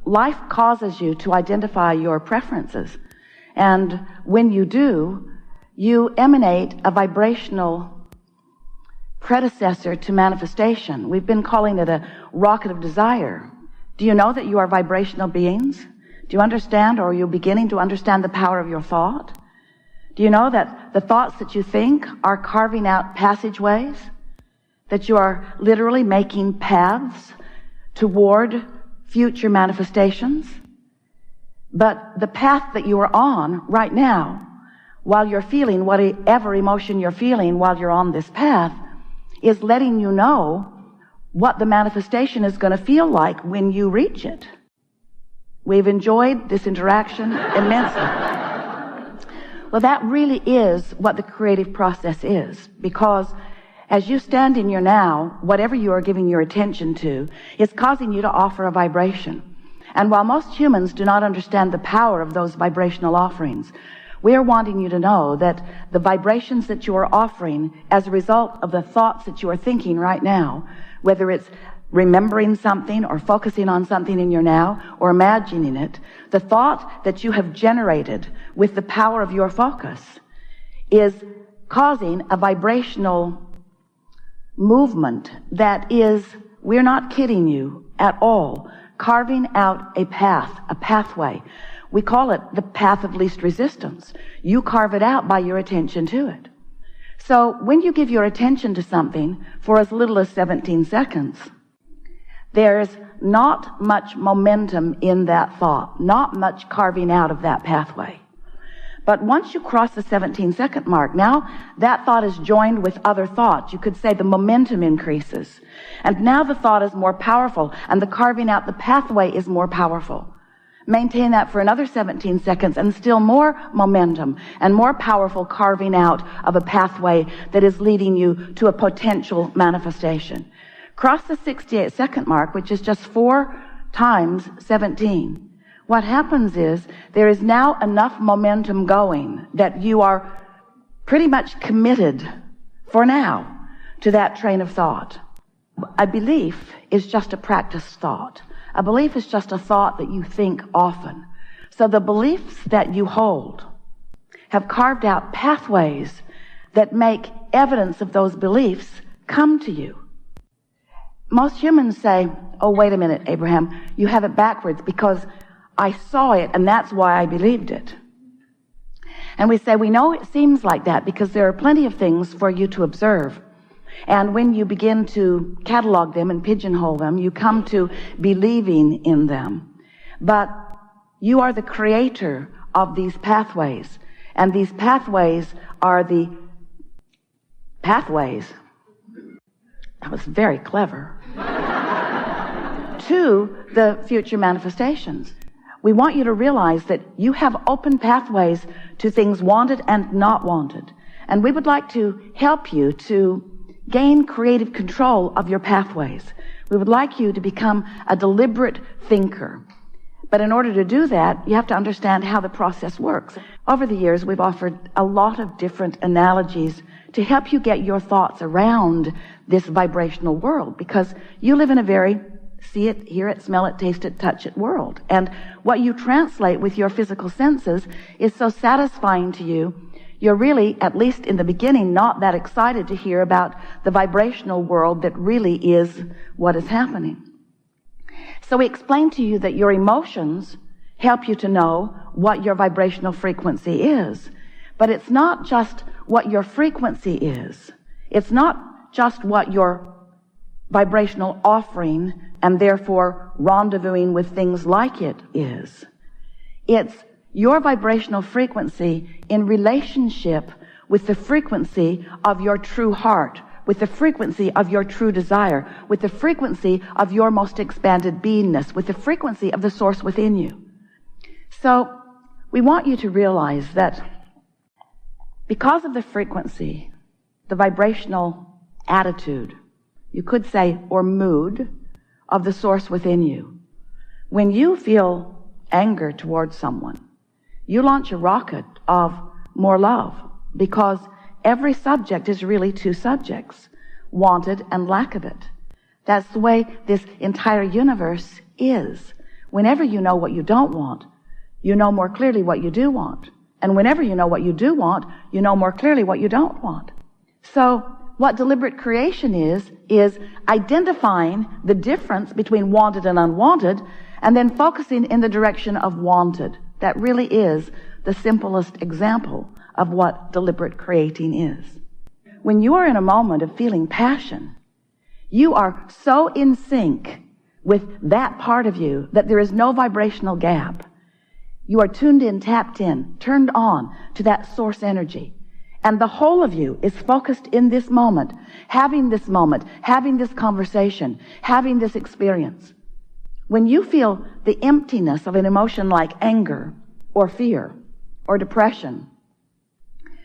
life causes you to identify your preferences. And when you do, you emanate a vibrational predecessor to manifestation. We've been calling it a rocket of desire. Do you know that you are vibrational beings? Do you understand, or are you beginning to understand the power of your thought? Do you know that the thoughts that you think are carving out passageways? That you are literally making paths toward future manifestations? But the path that you are on right now, while you're feeling whatever emotion you're feeling while you're on this path, is letting you know what the manifestation is going to feel like when you reach it. We've enjoyed this interaction immensely. Well, that really is what the creative process is, because as you stand in your now, whatever you are giving your attention to is causing you to offer a vibration. And while most humans do not understand the power of those vibrational offerings, we are wanting you to know that the vibrations that you are offering as a result of the thoughts that you are thinking right now, whether it's remembering something or focusing on something in your now or imagining it, the thought that you have generated with the power of your focus is causing a vibrational movement that is, we're not kidding you at all, carving out a path, a pathway. We call it the path of least resistance. You carve it out by your attention to it. So when you give your attention to something for as little as 17 seconds, there's not much momentum in that thought, not much carving out of that pathway. But once you cross the 17-second mark, now that thought is joined with other thoughts. You could say the momentum increases. And now the thought is more powerful, and the carving out the pathway is more powerful. Maintain that for another 17 seconds, and still more momentum and more powerful carving out of a pathway that is leading you to a potential manifestation. Cross the 68-second mark, which is just 4 times 17. What happens is there is now enough momentum going that you are pretty much committed for now to that train of thought. A belief is just a practiced thought. A belief is just a thought that you think often. So the beliefs that you hold have carved out pathways that make evidence of those beliefs come to you. Most humans say, oh, wait a minute, Abraham, you have it backwards because I saw it and that's why I believed it. And we say, we know it seems like that because there are plenty of things for you to observe. And when you begin to catalog them and pigeonhole them, you come to believing in them. But you are the creator of these pathways. And these pathways are the pathways. That was very clever. To the future manifestations. We want you to realize that you have open pathways to things wanted and not wanted. And we would like to help you to gain creative control of your pathways. We would like you to become a deliberate thinker. But in order to do that, you have to understand how the process works. Over the years, we've offered a lot of different analogies to help you get your thoughts around this vibrational world, because you live in a very see it, hear it, smell it, taste it, touch it world. And what you translate with your physical senses is so satisfying to you, you're really, at least in the beginning, not that excited to hear about the vibrational world that really is what is happening. So we explain to you that your emotions help you to know what your vibrational frequency is. But it's not just what your frequency is. It's not just what your vibrational offering and therefore rendezvousing with things like it is. It's your vibrational frequency in relationship with the frequency of your true heart, with the frequency of your true desire, with the frequency of your most expanded beingness, with the frequency of the source within you. So we want you to realize that because of the frequency, the vibrational attitude, you could say, or mood of the source within you, when you feel anger towards someone, you launch a rocket of more love, because every subject is really two subjects, wanted and lack of it. That's the way this entire universe is. Whenever you know what you don't want, you know more clearly what you do want. And whenever you know what you do want, you know more clearly what you don't want. So what deliberate creation is identifying the difference between wanted and unwanted, and then focusing in the direction of wanted. That really is the simplest example of what deliberate creating is. When you are in a moment of feeling passion, you are so in sync with that part of you that there is no vibrational gap. You are tuned in, tapped in, turned on to that source energy. And the whole of you is focused in this moment, having this conversation, having this experience. When you feel the emptiness of an emotion like anger or fear or depression,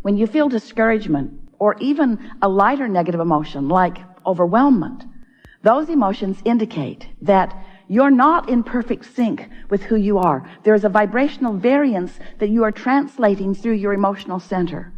when you feel discouragement or even a lighter negative emotion like overwhelmment, those emotions indicate that you're not in perfect sync with who you are. There is a vibrational variance that you are translating through your emotional center.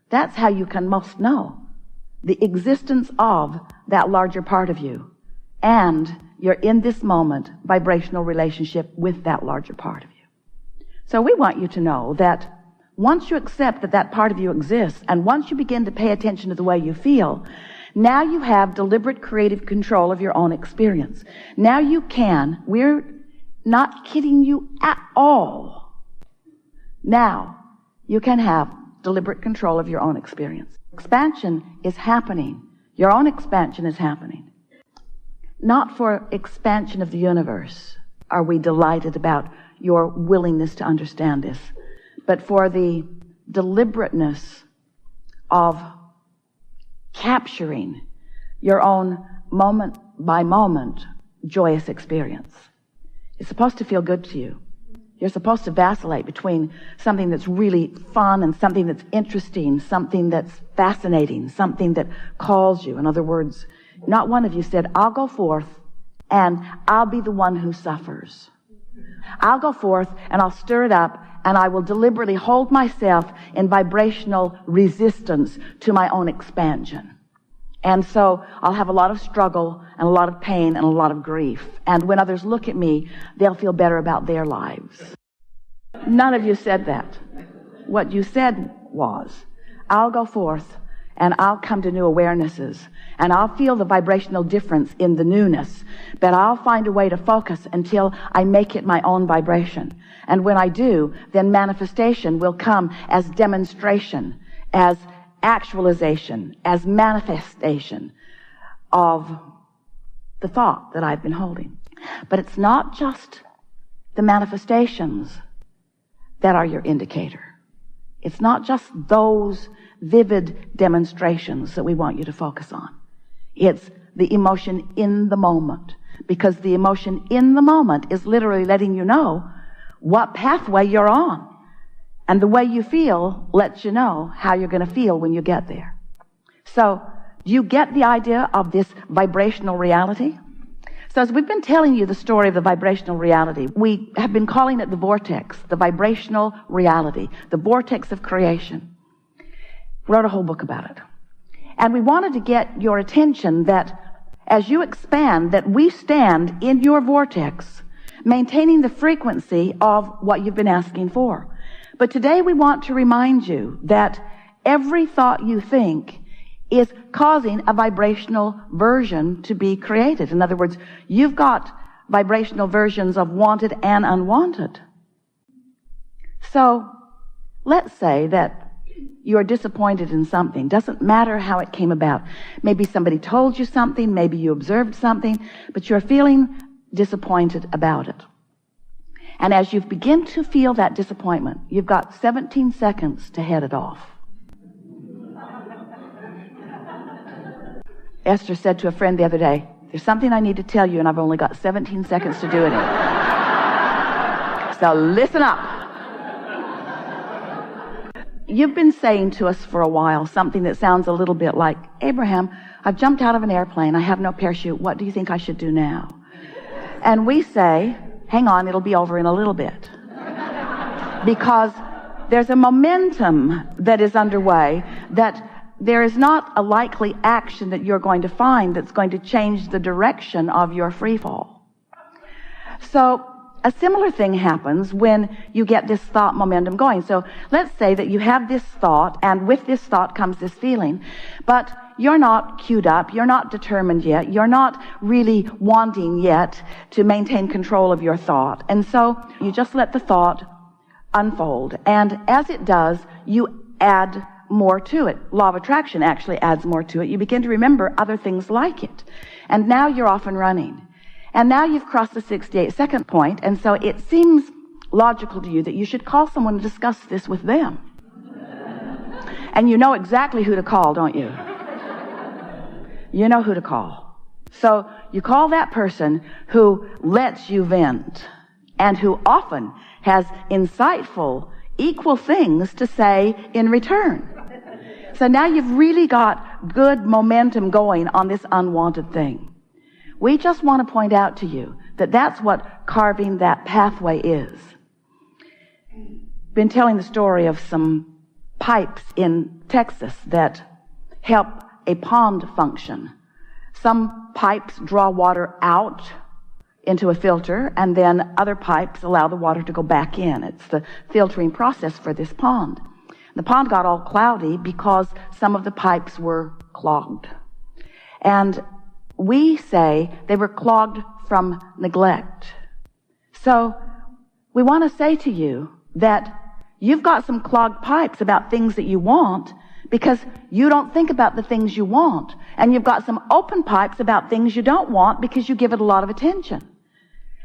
That's how you can most know the existence of that larger part of you. And you're in this moment vibrational relationship with that larger part of you. So we want you to know that once you accept that that part of you exists, and once you begin to pay attention to the way you feel, now you have deliberate creative control of your own experience. Now you can, we're not kidding you at all. Now you can have deliberate control of your own experience. Expansion is happening. Your own expansion is happening. Not for expansion of the universe are we delighted about your willingness to understand this, but for the deliberateness of capturing your own moment by moment joyous experience. It's supposed to feel good to you. You're supposed to vacillate between something that's really fun and something that's interesting, something that's fascinating, something that calls you. In other words, not one of you said, I'll go forth and I'll be the one who suffers. I'll go forth and I'll stir it up and I will deliberately hold myself in vibrational resistance to my own expansion. And so I'll have a lot of struggle and a lot of pain and a lot of grief. And when others look at me, they'll feel better about their lives. None of you said that. What you said was, I'll go forth and I'll come to new awarenesses and I'll feel the vibrational difference in the newness, but I'll find a way to focus until I make it my own vibration. And when I do, then manifestation will come as demonstration, as actualization, as manifestation of the thought that I've been holding. But it's not just the manifestations that are your indicator. It's not just those vivid demonstrations that we want you to focus on. It's the emotion in the moment, because the emotion in the moment is literally letting you know what pathway you're on. And the way you feel lets you know how you're going to feel when you get there. So, do you get the idea of this vibrational reality? So as we've been telling you the story of the vibrational reality, we have been calling it the vortex, the vibrational reality, the vortex of creation. Wrote a whole book about it. And we wanted to get your attention that as you expand, that we stand in your vortex, maintaining the frequency of what you've been asking for. But today we want to remind you that every thought you think is causing a vibrational version to be created. In other words, you've got vibrational versions of wanted and unwanted. So let's say that you're disappointed in something. Doesn't matter how it came about. Maybe somebody told you something, maybe you observed something, but you're feeling disappointed about it. And as you begin to feel that disappointment, you've got 17 seconds to head it off. Esther said to a friend the other day, there's something I need to tell you and I've only got 17 seconds to do it in. So listen up. You've been saying to us for a while something that sounds a little bit like, Abraham, I've jumped out of an airplane. I have no parachute. What do you think I should do now? And we say, hang on, it'll be over in a little bit. Because there's a momentum that is underway that there is not a likely action that you're going to find that's going to change the direction of your free fall. So a similar thing happens when you get this thought momentum going. So let's say that you have this thought, and with this thought comes this feeling, but you're not queued up, you're not determined yet, you're not really wanting yet to maintain control of your thought. And so you just let the thought unfold. And as it does, you add more to it. Law of attraction actually adds more to it. You begin to remember other things like it. And now you're off and running. And now you've crossed the 68-second point, and so it seems logical to you that you should call someone to discuss this with them. And you know exactly who to call, don't you? You know who to call. So you call that person who lets you vent and who often has insightful, equal things to say in return. So now you've really got good momentum going on this unwanted thing. We just want to point out to you that that's what carving that pathway is. Been telling the story of some pipes in Texas that help a pond function. Some pipes draw water out into a filter, and then other pipes allow the water to go back in. It's the filtering process for this pond. The pond got all cloudy because some of the pipes were clogged. And we say they were clogged from neglect. So we want to say to you that you've got some clogged pipes about things that you want because you don't think about the things you want. And you've got some open pipes about things you don't want because you give it a lot of attention.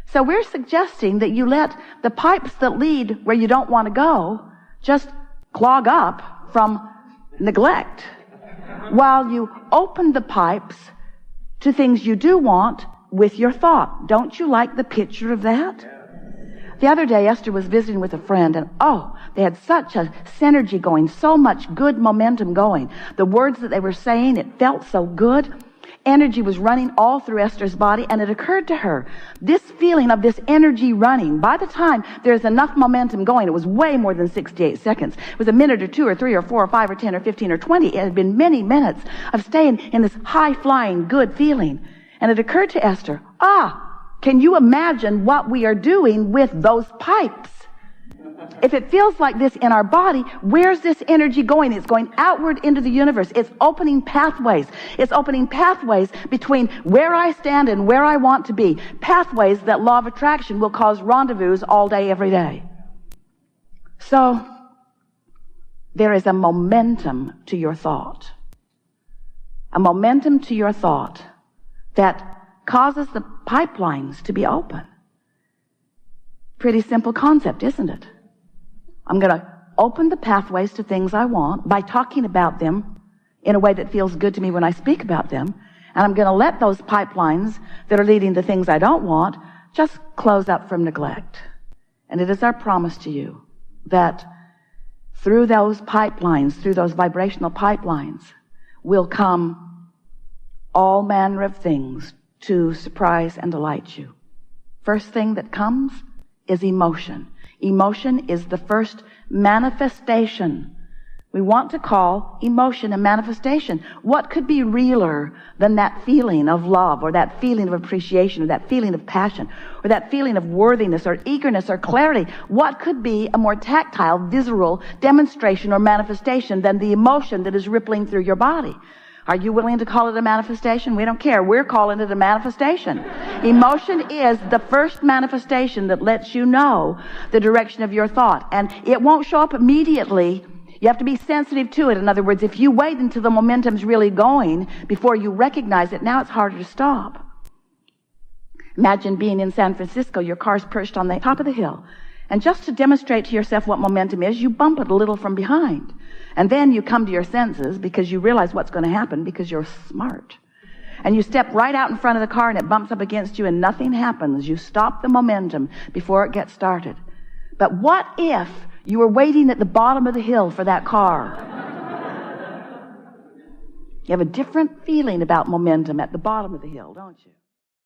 So we're suggesting that you let the pipes that lead where you don't want to go just clog up from neglect while you open the pipes to things you do want with your thought. Don't you like the picture of that? The other day, Esther was visiting with a friend, and they had such a synergy going, so much good momentum going. The words that they were saying, it felt so good. Energy was running all through Esther's body, and it occurred to her, this feeling of this energy running, by the time there's enough momentum going, it was way more than 68 seconds. It was a minute or 2 or 3 or 4 or 5 or 10 or 15 or 20. It had been many minutes of staying in this high-flying good feeling. And it occurred to Esther, can you imagine what we are doing with those pipes? If it feels like this in our body, where's this energy going? It's going outward into the universe. It's opening pathways. It's opening pathways between where I stand and where I want to be. Pathways that law of attraction will cause rendezvous all day, every day. So, there is a momentum to your thought. A momentum to your thought that causes the pipelines to be open. Pretty simple concept, isn't it? I'm going to open the pathways to things I want by talking about them in a way that feels good to me when I speak about them. And I'm going to let those pipelines that are leading to things I don't want just close up from neglect. And it is our promise to you that through those pipelines, through those vibrational pipelines, will come all manner of things to surprise and delight you. First thing that comes is emotion. Emotion is the first manifestation. We want to call emotion a manifestation. What could be realer than that feeling of love, or that feeling of appreciation, or that feeling of passion, or that feeling of worthiness, or eagerness, or clarity? What could be a more tactile, visceral demonstration or manifestation than the emotion that is rippling through your body? Are you willing to call it a manifestation? We don't care. We're calling it a manifestation. Emotion is the first manifestation that lets you know the direction of your thought. And it won't show up immediately. You have to be sensitive to it. In other words, if you wait until the momentum's really going before you recognize it, now it's harder to stop. Imagine being in San Francisco, your car's perched on the top of the hill. And just to demonstrate to yourself what momentum is, you bump it a little from behind. And then you come to your senses because you realize what's going to happen because you're smart. And you step right out in front of the car and it bumps up against you and nothing happens. You stop the momentum before it gets started. But what if you were waiting at the bottom of the hill for that car? You have a different feeling about momentum at the bottom of the hill, don't you?